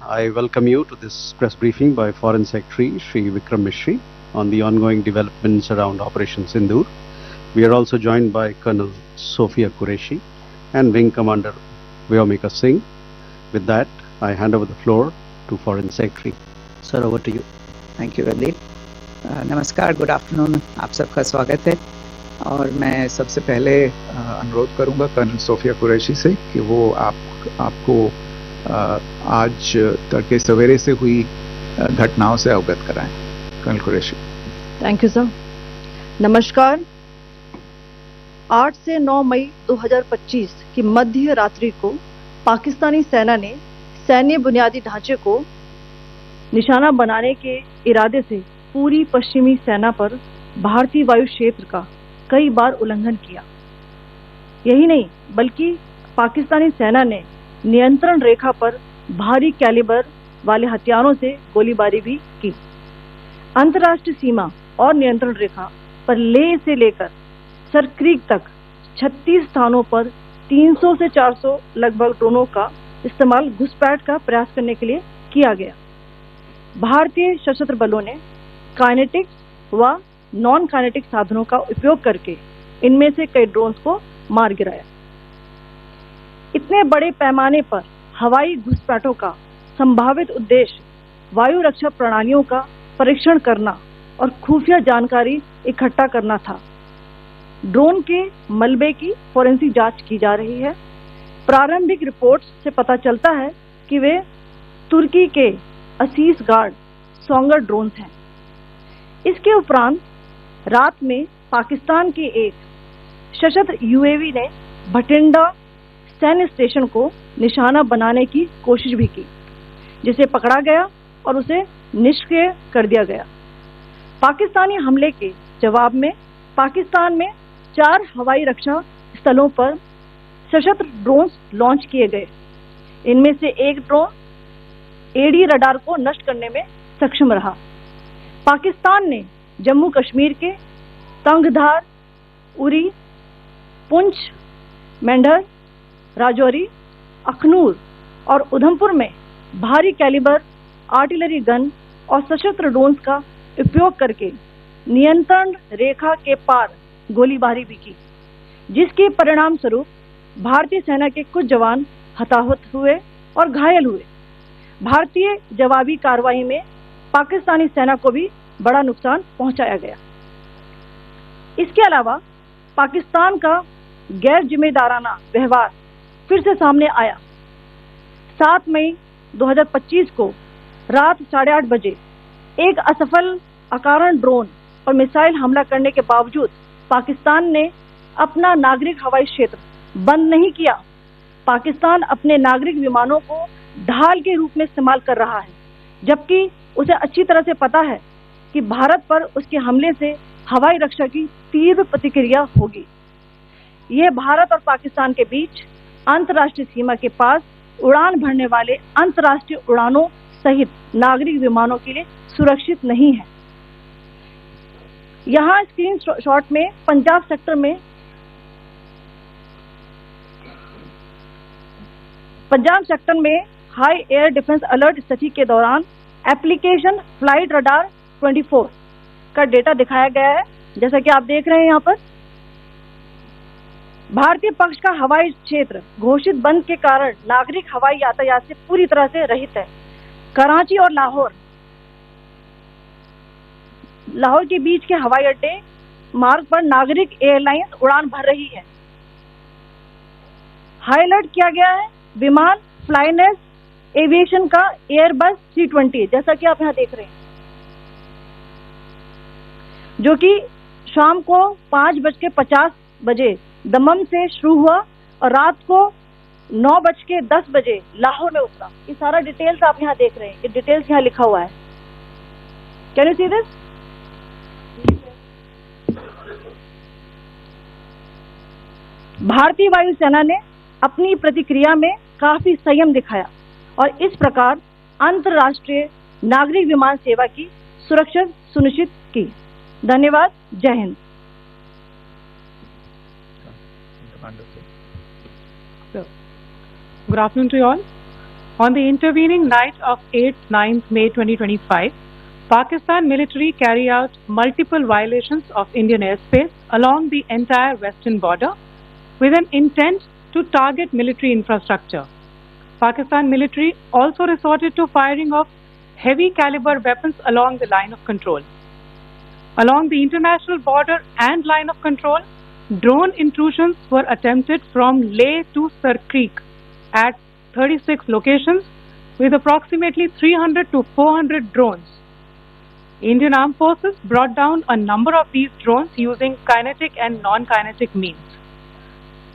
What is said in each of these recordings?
I welcome you to this press briefing by Foreign Secretary Shri Vikram Mishri on the ongoing developments around Operation Sindoor. We are also joined by Colonel Sophia Qureshi and Wing Commander Vyomika Singh. With that, I hand over the floor to Foreign Secretary. Sir, over to you. Thank you Randeep. नमस्कार, good afternoon, आप सबका स्वागत है। और मैं सबसे पहले अनुरोध करूंगा कर्नल सोफिया कुरैशी से कि वो आपको आज तड़के सवेरे से हुई घटनाओं से अवगत कराएं। Colonel Qureshi. Thank you sir. नमस्कार। 8 से 9 मई 2025 की मध्य रात्रि को पाकिस्तानी सेना ने सैन्य बुनियादी ढांचे को निशाना बनाने के इरादे से पूरी पश्चिमी सेना पर भारतीय वायु क्षेत्र का कई बार उल्लंघन किया। यही नहीं बल्कि पाकिस्तानी सेना ने नियंत्रण रेखा पर भारी कैलिबर वाले हथियारों से गोलीबारी भी की। अंतर्राष्ट्रीय सीमा और नियंत्रण रेखा पर लेह से लेकर सरक्रीक तक 36 स्थानों पर 300 से 400 लगभग ड्रोनों का इस्तेमाल घुसपैठ का प्रयास करने के लिए किया गया। भारतीय सशस्त्र बलों ने काइनेटिक व नॉन काइनेटिक साधनों का उपयोग करके इनमें से कई ड्रोन्स को मार गिराया। इतने बड़े पैमाने पर हवाई घुसपैठों का संभावित उद्देश्य वायु रक्षा प्रणालियों का परीक्षण करना और खुफिया जानकारी इकट्ठा करना था। ड्रोन के मलबे की फोरेंसिक जांच की जा रही है। प्रारंभिक रिपोर्ट्स से पता चलता है कि वे तुर्की के असीस गार्ड सोंगर ड्रोन्स हैं। इसके उपरांत रात में पाकिस्तान के एक सशस्त्र यूएवी ने भटिंडा सैन्य स्टेशन को निशाना बनाने की कोशिश भी की, जिसे पकड़ा गया और उसे निष्क्रिय कर दिया गया। पाकिस्तानी हमले के जवाब में पाकिस्तान में 4 हवाई रक्षा स्थलों पर सशस्त्र ड्रोन्स लॉन्च किए गए। इनमें से एक ड्रोन एडी रडार को नष्ट करने में सक्षम रहा। पाकिस्तान ने जम्मू कश्मीर के तंगधार, उरी, पुंछ, मेंढर, राजौरी, अखनूर और उधमपुर में भारी कैलिबर आर्टिलरी गन और सशस्त्र ड्रोन्स का उपयोग करके नियंत्रण रेखा के पार गोलीबारी भी की, जिसके परिणाम स्वरूप भारतीय सेना के कुछ जवान हताहत हुए और घायल हुए। भारतीय जवाबी कार्रवाई में पाकिस्तानी सेना को भी बड़ा नुकसान पहुंचाया गया। इसके अलावा पाकिस्तान का गैर जिम्मेदाराना व्यवहार फिर से सामने आया। 7 मई 2025 को रात 8:30 बजे एक असफल अकारण ड्रोन और मिसाइल हमला करने के बावजूद पाकिस्तान ने अपना नागरिक हवाई क्षेत्र बंद नहीं किया। पाकिस्तान अपने नागरिक विमानों को ढाल के रूप में इस्तेमाल कर रहा है, जबकि उसे अच्छी तरह से पता है कि भारत पर उसके हमले से हवाई रक्षा की तीव्र प्रतिक्रिया होगी। यह भारत और पाकिस्तान के बीच अंतर्राष्ट्रीय सीमा के पास उड़ान भरने वाले अंतर्राष्ट्रीय उड़ानों सहित नागरिक विमानों के लिए सुरक्षित नहीं है। यहाँ स्क्रीन शॉट में पंजाब सेक्टर में हाई एयर डिफेंस अलर्ट स्थिति के दौरान एप्लीकेशन फ्लाइट रडार 24 का डेटा दिखाया गया है। जैसा कि आप देख रहे हैं यहाँ पर भारतीय पक्ष का हवाई क्षेत्र घोषित बंद के कारण नागरिक हवाई यातायात से पूरी तरह से रहित है। कराची और लाहौर के बीच के हवाई अड्डे मार्ग पर नागरिक एयरलाइंस उड़ान भर रही है। हाई अलर्ट किया गया है विमान फ्लाइनेस एविएशन का एयरबस 320, जैसा कि आप यहाँ देख रहे हैं, जो कि शाम को 5:50 बजे दमम से शुरू हुआ और रात को 9:10 बजे लाहौर में उतरा। ये सारा डिटेल्स आप यहाँ देख रहे हैं। ये डिटेल्स यहाँ लिखा हुआ है। Can you see this? भारतीय वायुसेना ने अपनी प्रतिक्रिया में काफी संयम दिखाया और इस प्रकार अंतर्राष्ट्रीय नागरिक विमान सेवा की सुरक्षा सुनिश्चित की। धन्यवाद। जय Hind. Good afternoon to you all. On the intervening night of 8th-9th May 2025, Pakistan military carried out multiple violations of Indian airspace along the entire western border with an intent to target military infrastructure. Pakistan military also resorted to firing of heavy caliber weapons along the line of control. Along the international border and line of control, drone intrusions were attempted from Leh to Sar Creek at 36 locations with approximately 300 to 400 drones. Indian Armed Forces brought down a number of these drones using kinetic and non-kinetic means.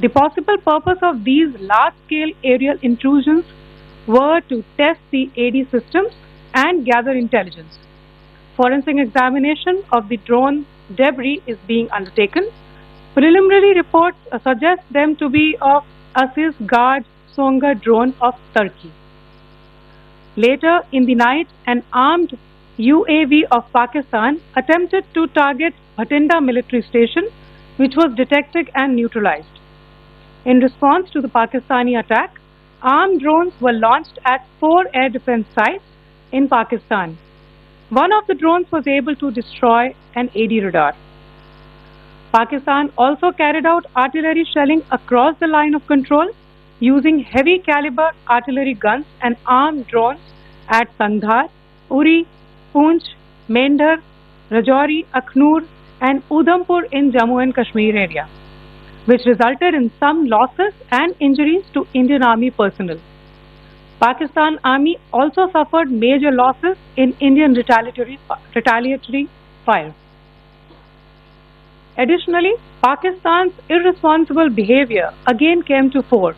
The possible purpose of these large-scale aerial intrusions were to test the AD systems and gather intelligence. Forensic examination of the drone debris is being undertaken. Preliminary reports suggest them to be of Aziz Guard Songa drone of Turkey. Later in the night, an armed UAV of Pakistan attempted to target Bhatinda military station, which was detected and neutralized. In response to the Pakistani attack, armed drones were launched at 4 air defense sites in Pakistan. One of the drones was able to destroy an AD radar. Pakistan also carried out artillery shelling across the line of control using heavy caliber artillery guns and armed drones at Kandhar, Uri, Poonch, Mendhar, Rajouri, Akhnur and Udhampur in Jammu and Kashmir area, which resulted in some losses and injuries to Indian Army personnel. Pakistan Army also suffered major losses in Indian retaliatory fire. Additionally, Pakistan's irresponsible behavior again came to fore.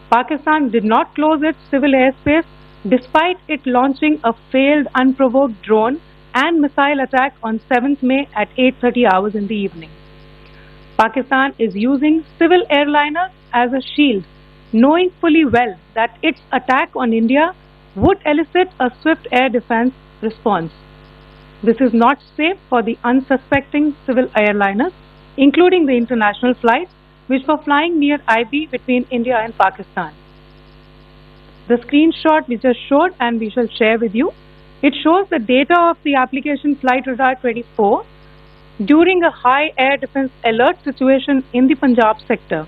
Pakistan did not close its civil airspace despite it launching a failed unprovoked drone and missile attack on 7th May at 8:30 hours in the evening. Pakistan is using civil airliners as a shield, knowing fully well that its attack on India would elicit a swift air defense response. This is not safe for the unsuspecting civil airliners, including the international flights, which were flying near IB between India and Pakistan. The screenshot we just showed and we shall share with you, it shows the data of the application Flight Radar 24 during a high air defense alert situation in the Punjab sector.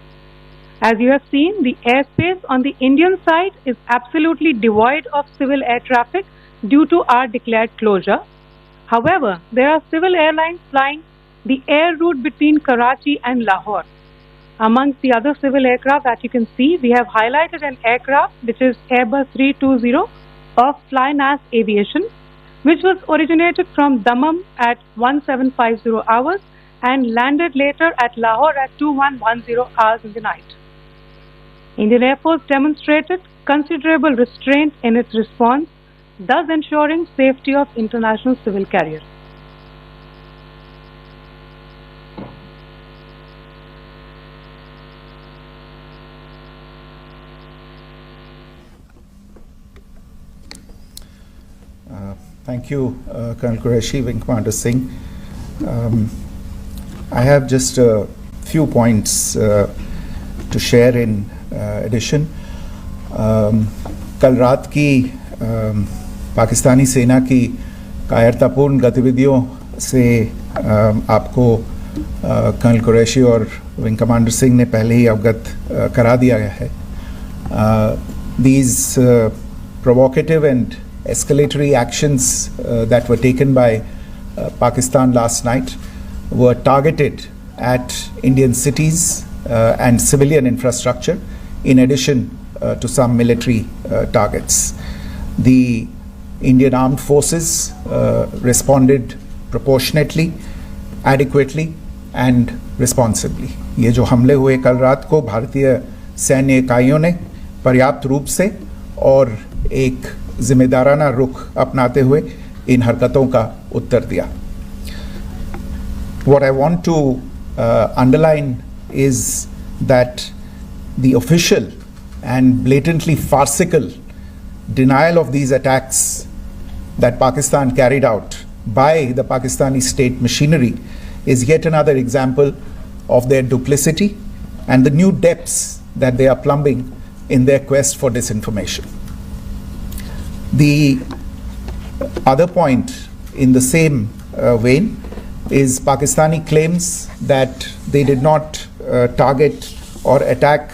As you have seen, the airspace on the Indian side is absolutely devoid of civil air traffic due to our declared closure. However, there are civil airlines flying the air route between Karachi and Lahore. Amongst the other civil aircraft that you can see, we have highlighted an aircraft which is Airbus 320 of Flynas Aviation, which was originated from Dammam at 1750 hours and landed later at Lahore at 2110 hours in the night. Indian Air Force demonstrated considerable restraint in its response, thus ensuring safety of international civil carriers. Thank you, Colonel Qureshi, Wing Commander Singh. I have just a few points to share in addition. कल रात की पाकिस्तानी सेना की कायरतापूर्ण गतिविधियों से आपको colonel Qureshi और विंग कमांडर सिंह ने पहले ही अवगत करा दिया गया है. These provocative and escalatory actions that were taken by Pakistan last night were targeted at Indian cities and civilian infrastructure, in addition to some military targets. The Indian Armed Forces responded proportionately, adequately and responsibly. ये जो हमले हुए कल रात को भारतीय सैन्य इकाइयों ने पर्याप्त रूप से और एक जिम्मेदाराना रुख अपनाते हुए इन हरकतों का उत्तर दिया. What I want to underline is that the official and blatantly farcical denial of these attacks that Pakistan carried out by the Pakistani state machinery is yet another example of their duplicity and the new depths that they are plumbing in their quest for disinformation. The other point in the same vein is Pakistani claims that they did not target or attack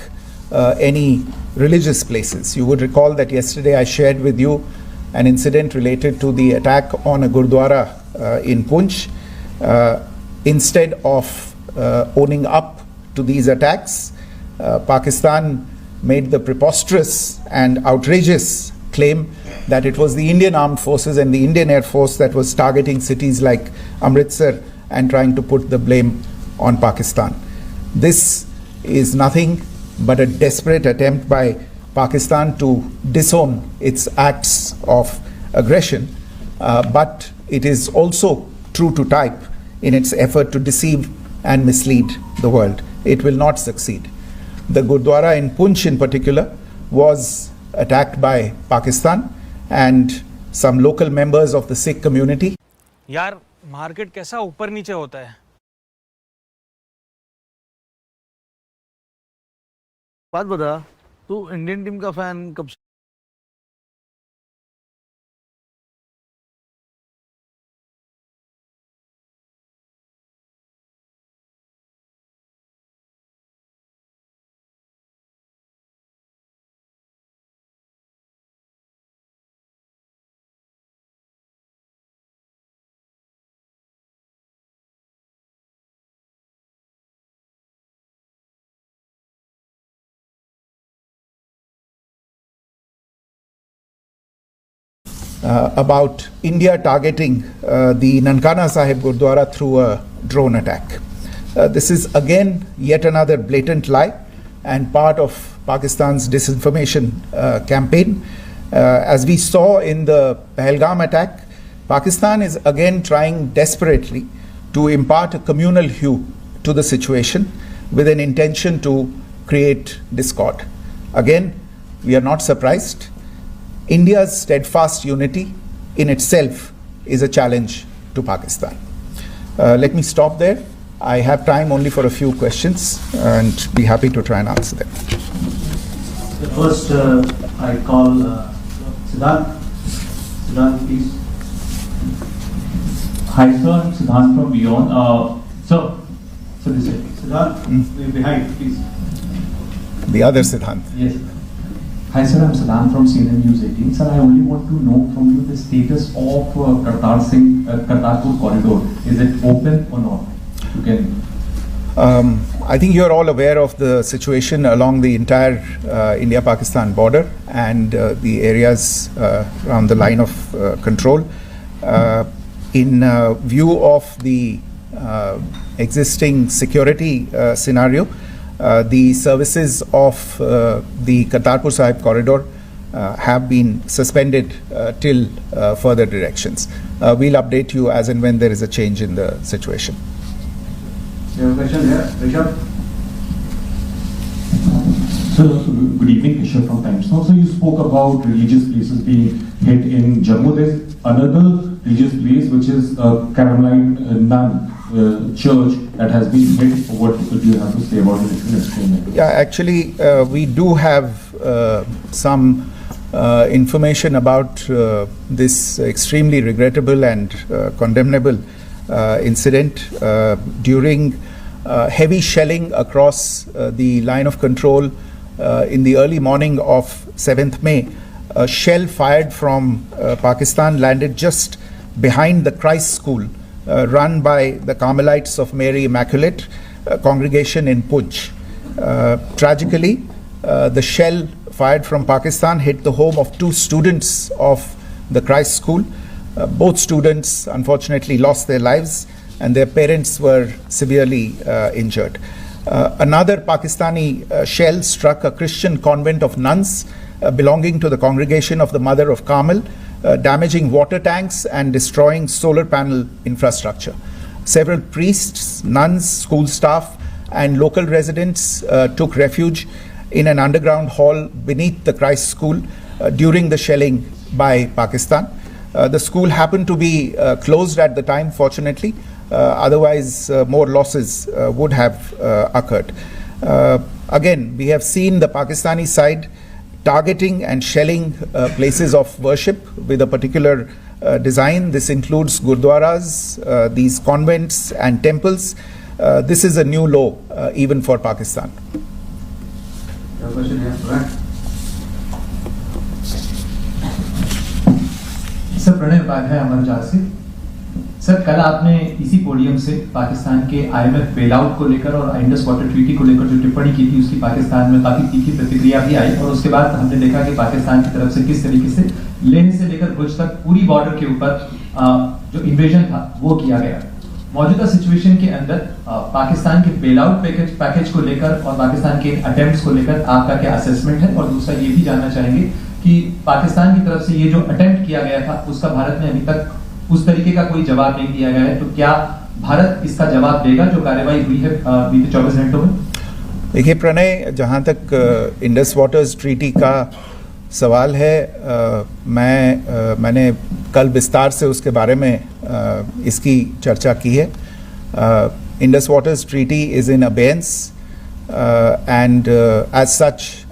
any religious places. You would recall that yesterday I shared with you an incident related to the attack on a Gurdwara in Poonch. Instead of owning up to these attacks, Pakistan made the preposterous and outrageous claim that it was the Indian Armed Forces and the Indian Air Force that was targeting cities like Amritsar and trying to put the blame on Pakistan. This is nothing but a desperate attempt by Pakistan to disown its acts of aggression, but it is also true to type in its effort to deceive and mislead the world. It will not succeed. The Gurdwara in Poonch in particular was attacked by Pakistan and some local members of the Sikh community. यार market कैसा ऊपर नीचे होता है। बात बता, तू Indian team का फैन कब से? About India targeting the Nankana Sahib Gurdwara through a drone attack. This is again yet another blatant lie and part of Pakistan's disinformation campaign. As we saw in the Pahalgam attack, Pakistan is again trying desperately to impart a communal hue to the situation with an intention to create discord. Again, we are not surprised. India's steadfast unity in itself is a challenge to Pakistan. Let me stop there. I have time only for a few questions and be happy to try and answer them. First, I call Siddharth. Siddharth, please. Hi, sir. I'm Siddharth from Beyond. So this is Siddharth, behind, please. The other Siddhant. Yes. Hi, sir. I'm Siddharth from CNN News 18. Sir, I only want to know from you the status of Kartarpur corridor. Is it open or not? You can. I think you're all aware of the situation along the entire India-Pakistan border and the areas around the line of control. In view of the existing security scenario, the services of the Kartarpur Sahib corridor have been suspended till further directions. We'll update you as and when there is a change in the situation. You have a question here, Rishabh? Sir, good evening, Rishabh from Times Now. So you spoke about religious places being hit in Jammu. There's another religious place which is Caroline Nun church that has been hit. What do you have to say about it? If you can explain it. Yeah, actually, we do have some information about this extremely regrettable and condemnable incident. During heavy shelling across the line of control in the early morning of 7th May, a shell fired from Pakistan landed just behind the Christ School run by the Carmelites of Mary Immaculate congregation in Poonch. Tragically, the shell fired from Pakistan hit the home of 2 students of the Christ School. Both students unfortunately lost their lives and their parents were severely injured. Another Pakistani shell struck a Christian convent of nuns belonging to the congregation of the Mother of Carmel, damaging water tanks and destroying solar panel infrastructure. Several priests, nuns, school staff and local residents took refuge in an underground hall beneath the Christ School during the shelling by Pakistan. The school happened to be closed at the time, fortunately. Otherwise, more losses would have occurred. Again, we have seen the Pakistani side targeting and shelling places of worship with a particular design. This includes gurdwaras, these convents and temples. This is a new law even for Pakistan. Sir Pranay Upadhyay Amar Ujala से। Sir कल आपने इसी podium से पाकिस्तान के IMF bailout को लेकर और Indus water treaty को लेकर जो टिप्पणी की थी उसकी पाकिस्तान में काफी तीखी प्रतिक्रिया भी आई और उसके बाद हमने देखा कि पाकिस्तान की तरफ से किस तरीके से लेह से लेकर भुज तक पूरी बॉर्डर के ऊपर जो इन्वेजन था वो किया गया। मौजूदा सिचुएशन के अंदर पाकिस्तान के बेलआउट पैकेज को लेकर और पाकिस्तान के अटेम्प्ट्स को लेकर आपका क्या असेसमेंट है, और दूसरा ये भी जानना चाहेंगे कि पाकिस्तान की तरफ से ये जो अटेम्प्ट किया गया था उसका भारत ने अभी तक उस तरीके का कोई जवाब नहीं दिया गया है, तो क्या भारत इसका जवाब देगा जो कार्रवाई हुई है बीते 24 घंटों में? देखिए प्रणय, जहाँ तक इंडस वाटर्स ट्रीटी का सवाल है, मैंने कल विस्तार से उसके बारे में इसकी चर्चा की है। Indus waters treaty is in abeyance and as such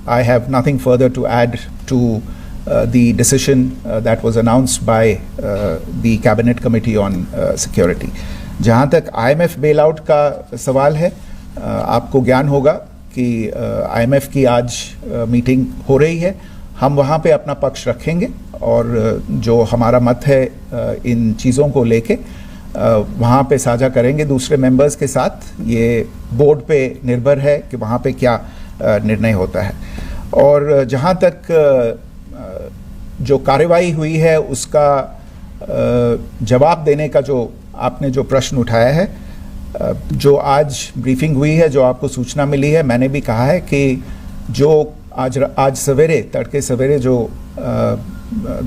I have nothing further to add to the decision that was announced by the cabinet committee on security. जहाँ तक IMF bailout का सवाल है, आपको ज्ञान होगा कि IMF की आज मीटिंग हो रही है। हम वहाँ पे अपना पक्ष रखेंगे और जो हमारा मत है इन चीज़ों को लेके वहाँ पे साझा करेंगे दूसरे मेंबर्स के साथ। ये बोर्ड पे निर्भर है कि वहाँ पे क्या निर्णय होता है। और जहाँ तक जो कार्रवाई हुई है उसका जवाब देने का जो आपने जो प्रश्न उठाया है, जो आज ब्रीफिंग हुई है, जो आपको सूचना मिली है, मैंने भी कहा है कि जो आज सवेरे तड़के सवेरे जो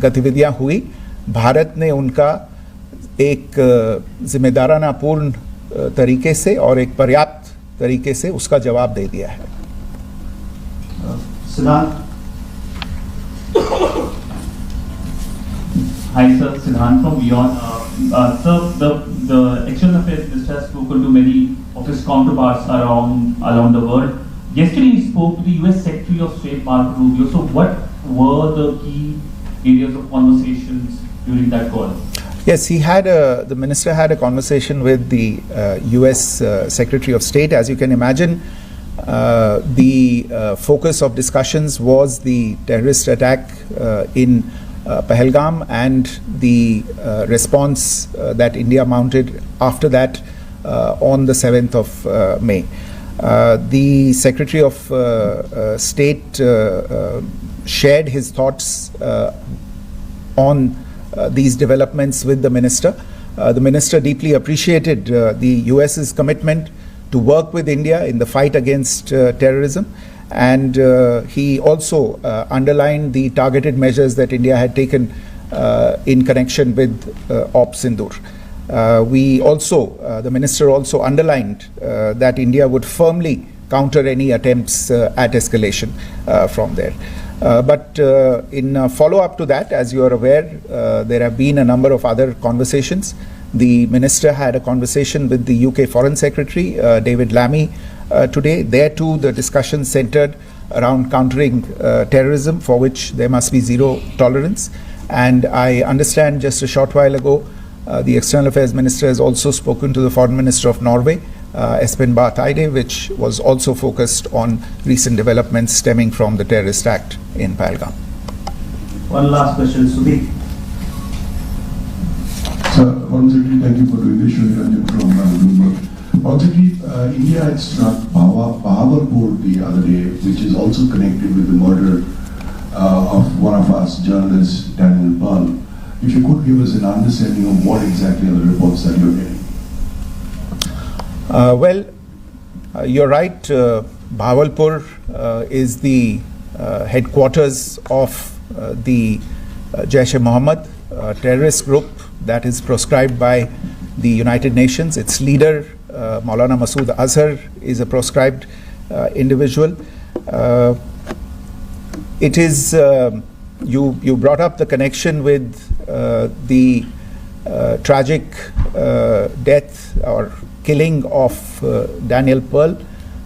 गतिविधियाँ हुई, भारत ने उनका एक जिम्मेदाराना पूर्ण तरीके से और एक पर्याप्त तरीके से उसका जवाब दे दिया है। सिद्धांत। Hi sir, Siddhant from Beyond. Sir, the External Affairs Minister has spoken to many of his counterparts around the world. Yesterday he spoke to the US Secretary of State Marco Rubio. So what were the key areas of conversations during that call? Yes, the minister had a conversation with the US Secretary of State. As you can imagine, the focus of discussions was the terrorist attack in Pahalgam and the response that India mounted after that on the 7th of May. The Secretary of State shared his thoughts on these developments with the minister. The minister deeply appreciated the US's commitment to work with India in the fight against terrorism, and he also underlined the targeted measures that India had taken in connection with Op Sindoor. The minister also underlined that India would firmly counter any attempts at escalation from there. But in follow-up to that, as you are aware, there have been a number of other conversations. The minister had a conversation with the UK Foreign Secretary, David Lammy, today. There too, the discussion centered around countering terrorism, for which there must be zero tolerance. And I understand just a short while ago, the External Affairs Minister has also spoken to the Foreign Minister of Norway, Espen Barth Eide, which was also focused on recent developments stemming from the terrorist act in Pahalgam. One last question, Sudhir. Sir, Foreign Secretary, thank you for doing this. Shri Ranjan from Bloomberg. Foreign Secretary, India had struck Bahawalpur the other day, which is also connected with the murder of one of us, journalist Daniel Pearl. If you could give us an understanding of what exactly are the reports that you're getting. You're right. Bahawalpur is the headquarters of the Jaish-e-Mohammed terrorist group that is proscribed by the United Nations. Its leader, Maulana Masood Azhar, is a proscribed individual. It is, you brought up the connection with the tragic death or killing of Daniel Pearl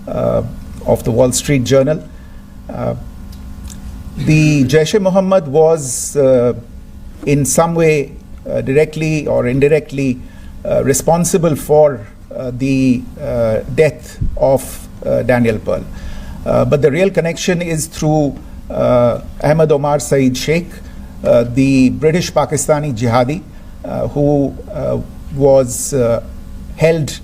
of the Wall Street Journal. the Jaish-e-Mohammed was in some way directly or indirectly responsible for the death of Daniel Pearl. But the real connection is through Ahmed Omar Saeed Sheikh, the British Pakistani jihadi who was held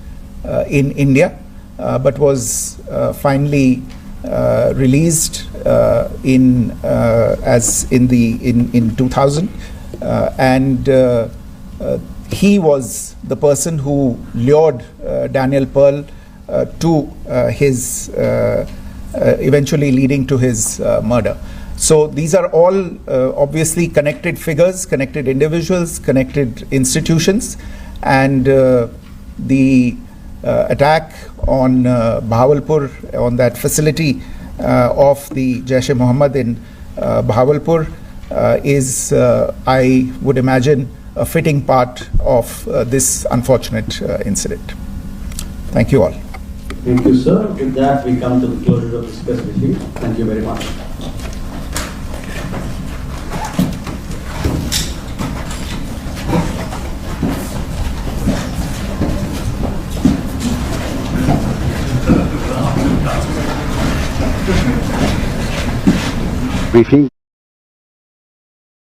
in India but was finally released in 2000, and he was the person who lured Daniel Pearl to his eventually leading to his murder. So these are all obviously connected figures, connected individuals, connected institutions, and the attack on Bahawalpur, on that facility of the Jaish-e-Mohammed in Bahawalpur is, I would imagine, a fitting part of this unfortunate incident. Thank you all. Thank you, sir. With that, we come to the closure of this press briefing. Thank you very much. Briefing.